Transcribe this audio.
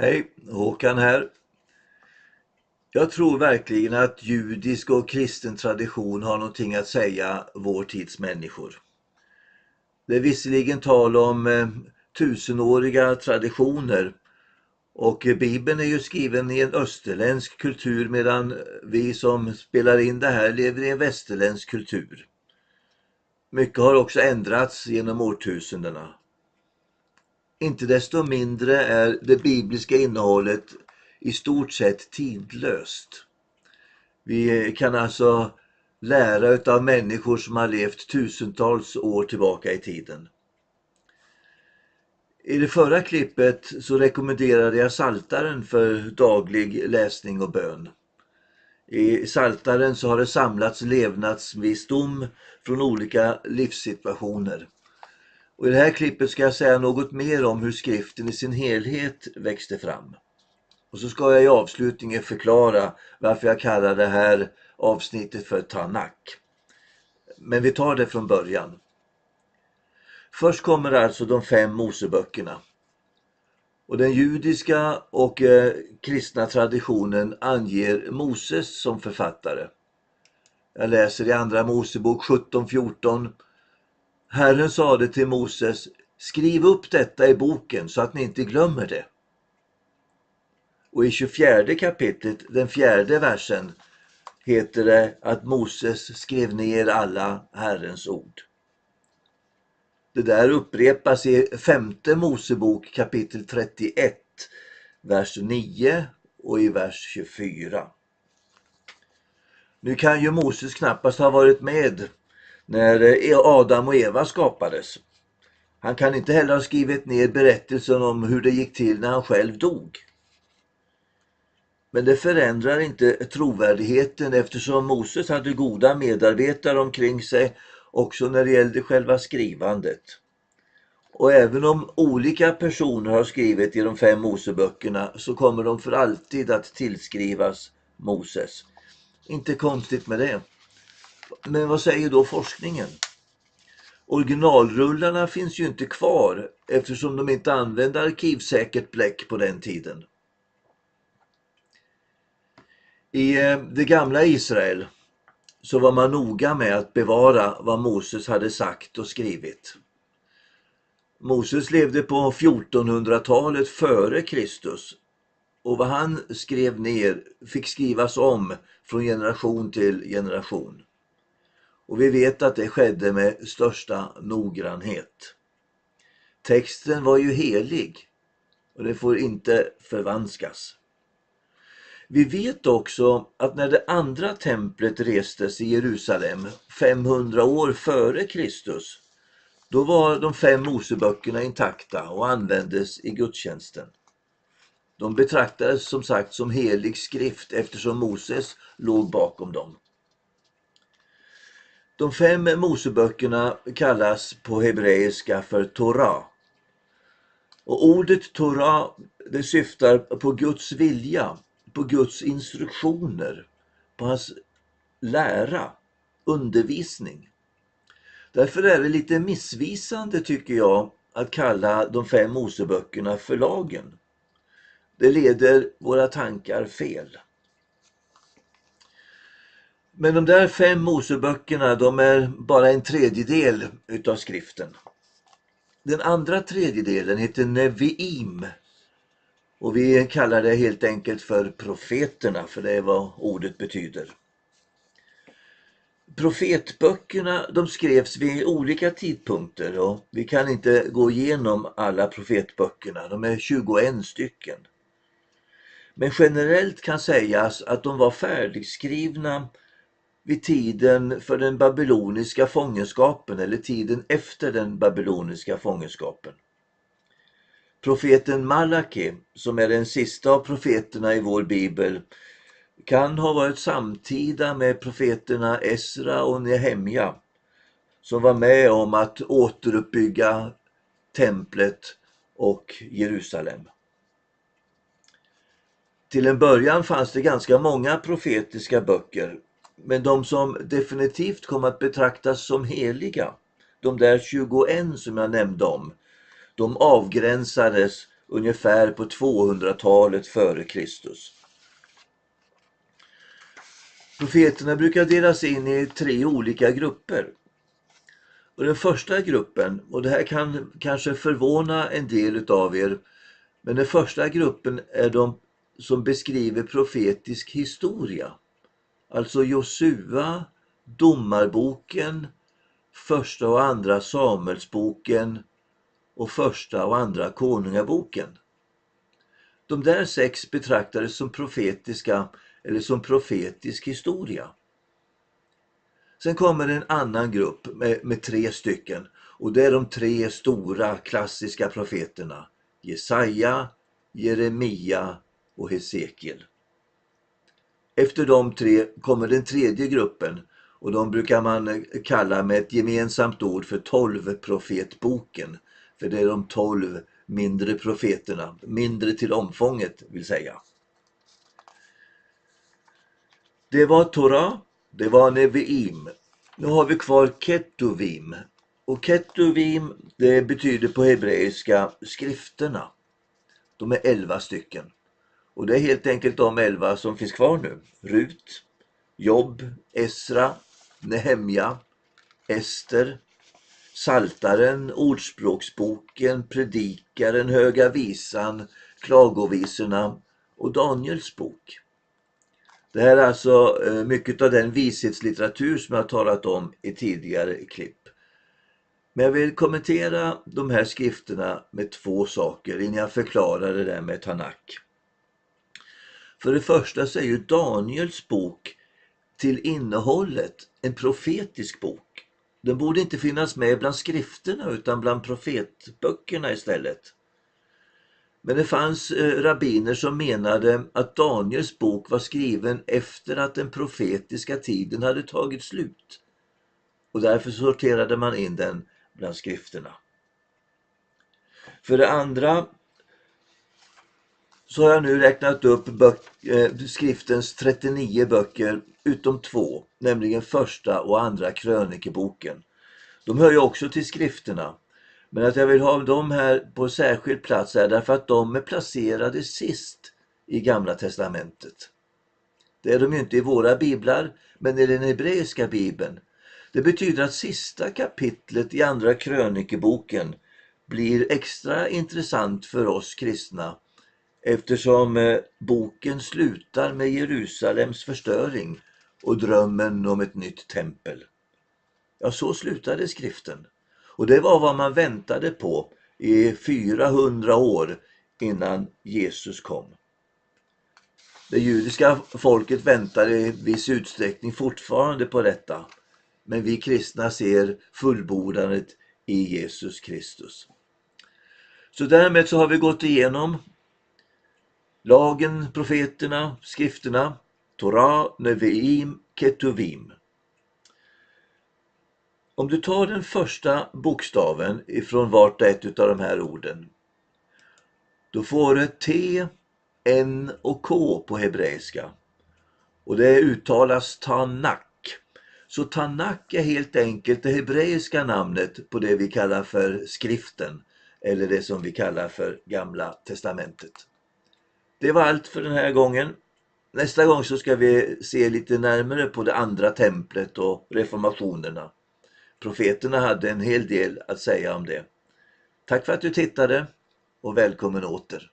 Hej, Håkan här. Jag tror verkligen att judisk och kristen tradition har någonting att säga vår tids människor. Det är visserligen tal om tusenåriga traditioner och Bibeln är ju skriven i en österländsk kultur medan vi som spelar in det här lever i en västerländsk kultur. Mycket har också ändrats genom årtusendena. Inte desto mindre är det bibliska innehållet i stort sett tidlöst. Vi kan alltså lära av människor som har levt tusentals år tillbaka i tiden. I det förra klippet så rekommenderade jag Psaltaren för daglig läsning och bön. I Psaltaren så har det samlats levnadsvisdom från olika livssituationer. Och i det här klippet ska jag säga något mer om hur skriften i sin helhet växte fram. Och så ska jag i avslutningen förklara varför jag kallar det här avsnittet för Tanak. Men vi tar det från början. Först kommer alltså de 5 Moseböckerna. Och den judiska och kristna traditionen anger Moses som författare. Jag läser i andra Mosebok 17:14. Herren sade till Moses, skriv upp detta i boken så att ni inte glömmer det. Och i 24 kapitlet, den 4:e versen, heter det att Moses skrev ner alla Herrens ord. Det där upprepas i 5:e Mosebok kapitel 31, vers 9 och i vers 24. Nu kan ju Moses knappast ha varit med när Adam och Eva skapades. Han kan inte heller ha skrivit ner berättelsen om hur det gick till när han själv dog. Men det förändrar inte trovärdigheten eftersom Moses hade goda medarbetare omkring sig också när det gällde själva skrivandet. Och även om olika personer har skrivit i de 5 Moseböckerna så kommer de för alltid att tillskrivas Moses. Inte konstigt med det. Men vad säger då forskningen? Originalrullarna finns ju inte kvar eftersom de inte använde arkivsäkert bläck på den tiden. I det gamla Israel så var man noga med att bevara vad Moses hade sagt och skrivit. Moses levde på 1400-talet före Kristus och vad han skrev ner fick skrivas om från generation till generation. Och vi vet att det skedde med största noggrannhet. Texten var ju helig och det får inte förvanskas. Vi vet också att när det andra templet restes i Jerusalem 500 år före Kristus, då var de 5 Moseböckerna intakta och användes i gudstjänsten. De betraktades som sagt som helig skrift eftersom Moses låg bakom dem. De 5 Moseböckerna kallas på hebreiska för Torah. Och ordet Torah det syftar på Guds vilja, på Guds instruktioner, på hans lära, undervisning. Därför är det lite missvisande tycker jag att kalla de 5 Moseböckerna för lagen. Det leder våra tankar fel. Men de där 5 Moseböckerna de är bara en tredjedel utav skriften. Den andra tredjedelen heter Neviim. Och vi kallar det helt enkelt för profeterna, för det är vad ordet betyder. Profetböckerna de skrevs vid olika tidpunkter och vi kan inte gå igenom alla profetböckerna, de är 21 stycken. Men generellt kan sägas att de var färdigskrivna vid tiden för den babyloniska fångenskapen eller tiden efter den babyloniska fångenskapen. Profeten Malaki, som är den sista av profeterna i vår bibel, kan ha varit samtida med profeterna Esra och Nehemja som var med om att återuppbygga templet och Jerusalem. Till en början fanns det ganska många profetiska böcker, men de som definitivt kom att betraktas som heliga, de där 21 som jag nämnde om, de avgränsades ungefär på 200-talet före Kristus. Profeterna brukar delas in i 3 olika grupper. Och den första gruppen, och det här kan kanske förvåna en del av er, men den första gruppen är de som beskriver profetisk historia. Alltså Josua, Domarboken, första och andra Samuelsboken och första och andra Konungaboken. De där 6 betraktades som profetiska eller som profetisk historia. Sen kommer en annan grupp med 3 stycken, och det är de 3 stora klassiska profeterna: Jesaja, Jeremia och Hesekiel. Efter de 3 kommer den tredje gruppen, och de brukar man kalla med ett gemensamt ord för 12-profetboken, för det är de 12 mindre profeterna, mindre till omfånget vill säga. Det var Torah, det var Neviim. Nu har vi kvar Ketuvim. Och Ketuvim, det betyder på hebreiska skrifterna. De är 11 stycken. Och det är helt enkelt de 11 som finns kvar nu. Rut, Jobb, Esra, Nehemja, Ester, Saltaren, Ordspråksboken, Predikaren, Höga visan, Klagovisorna och Daniels bok. Det här är alltså mycket av den vishetslitteratur som jag har talat om i tidigare klipp. Men jag vill kommentera de här skrifterna med 2 saker innan jag förklarar det där med Tanak. För det första så är ju Daniels bok till innehållet en profetisk bok. Den borde inte finnas med bland skrifterna utan bland profetböckerna istället. Men det fanns rabbiner som menade att Daniels bok var skriven efter att den profetiska tiden hade tagit slut. Och därför sorterade man in den bland skrifterna. För det andra så har jag nu räknat upp skriftens 39 böcker utom 2, nämligen första och andra krönikeboken. De hör ju också till skrifterna. Men att jag vill ha dem här på särskild plats är därför att de är placerade sist i Gamla testamentet. Det är de ju inte i våra biblar, men i den hebreiska bibeln. Det betyder att sista kapitlet i andra krönikeboken blir extra intressant för oss kristna, eftersom boken slutar med Jerusalems förstöring och drömmen om ett nytt tempel. Ja, så slutade skriften. Och det var vad man väntade på i 400 år innan Jesus kom. Det judiska folket väntar i viss utsträckning fortfarande på detta. Men vi kristna ser fullbordandet i Jesus Kristus. Så därmed så har vi gått igenom lagen, profeterna, skrifterna, Torah, Neviim, Ketuvim. Om du tar den första bokstaven ifrån vart och ett av de här orden, då får du T, N och K på hebreiska. Och det uttalas Tanak. Så Tanak är helt enkelt det hebreiska namnet på det vi kallar för skriften, eller det som vi kallar för Gamla testamentet. Det var allt för den här gången. Nästa gång så ska vi se lite närmare på det andra templet och reformationerna. Profeterna hade en hel del att säga om det. Tack för att du tittade och välkommen åter.